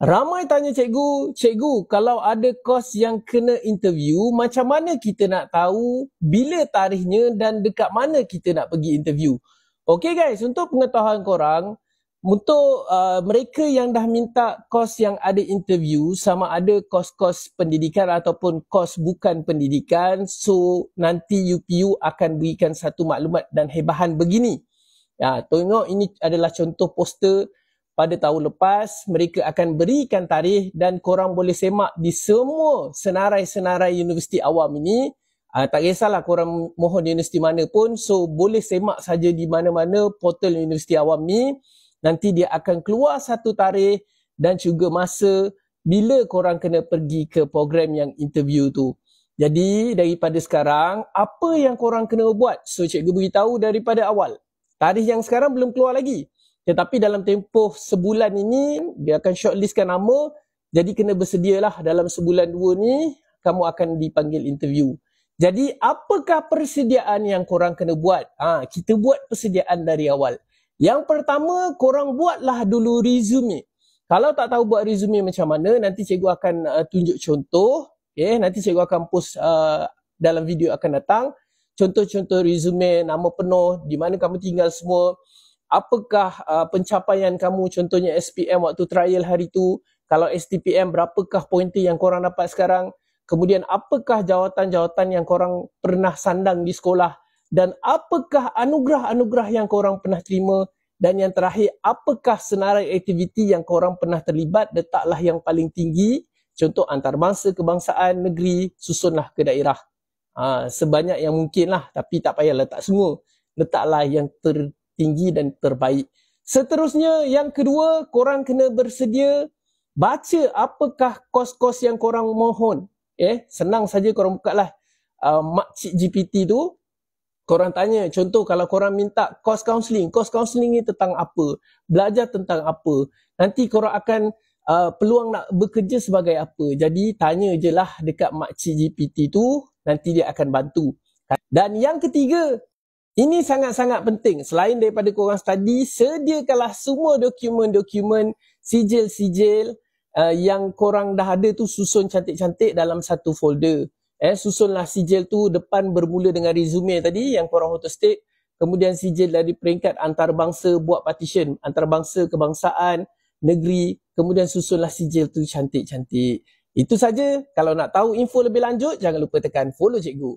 Ramai tanya cikgu, kalau ada kos yang kena interview, macam mana kita nak tahu bila tarikhnya dan dekat mana kita nak pergi interview? Okey guys, untuk pengetahuan korang, untuk mereka yang dah minta kos yang ada interview, sama ada kos-kos pendidikan ataupun kos bukan pendidikan, so nanti UPU akan berikan satu maklumat dan hebahan begini. Tengok, ini adalah contoh poster pada tahun lepas. Mereka akan berikan tarikh dan korang boleh semak di semua senarai-senarai universiti awam ini. Tak kisahlah korang mohon universiti mana pun, so boleh semak saja di mana-mana portal universiti awam ni. Nanti dia akan keluar satu tarikh dan juga masa bila korang kena pergi ke program yang interview tu. Jadi daripada sekarang, apa yang korang kena buat? So cikgu beritahu daripada awal. Tarikh yang sekarang belum keluar lagi. Tetapi dalam tempoh sebulan ini, dia akan shortlistkan nama. Jadi kena bersedialah dalam sebulan dua ni, kamu akan dipanggil interview. Jadi apakah persediaan yang korang kena buat? Kita buat persediaan dari awal. Yang pertama, korang buatlah dulu resume. Kalau tak tahu buat resume macam mana, nanti cikgu akan tunjuk contoh. Nanti cikgu akan post dalam video akan datang. Contoh-contoh resume, nama penuh, di mana kamu tinggal semua. Apakah pencapaian kamu, contohnya SPM waktu trial hari tu. Kalau STPM, berapakah pointer yang korang dapat sekarang. Kemudian apakah jawatan-jawatan yang korang pernah sandang di sekolah. Dan apakah anugerah-anugerah yang korang pernah terima. Dan yang terakhir, apakah senarai aktiviti yang korang pernah terlibat. Letaklah yang paling tinggi. Contoh antarabangsa, kebangsaan, negeri, susunlah ke daerah. Sebanyak yang mungkin lah, tapi tak payah letak semua. Letaklah yang tertinggi dan terbaik. Seterusnya, yang kedua, korang kena bersedia baca apakah kos-kos yang korang mohon. Senang saja korang buka lah Makcik GPT tu. Korang tanya, contoh kalau korang minta kos counselling ni tentang apa, belajar tentang apa. Nanti korang akan peluang nak bekerja sebagai apa. Jadi tanya je lah dekat Makcik GPT tu, nanti dia akan bantu. Dan yang ketiga, ini sangat-sangat penting. Selain daripada korang study, sediakanlah semua dokumen-dokumen, sijil-sijil yang korang dah ada tu, susun cantik-cantik dalam satu folder. Susunlah sijil tu, depan bermula dengan resume tadi yang korang autostate. Kemudian sijil dari peringkat antarabangsa, buat partition. Antarabangsa, kebangsaan, negeri. Kemudian susunlah sijil tu cantik-cantik. Itu saja. Kalau nak tahu info lebih lanjut, jangan lupa tekan follow cikgu.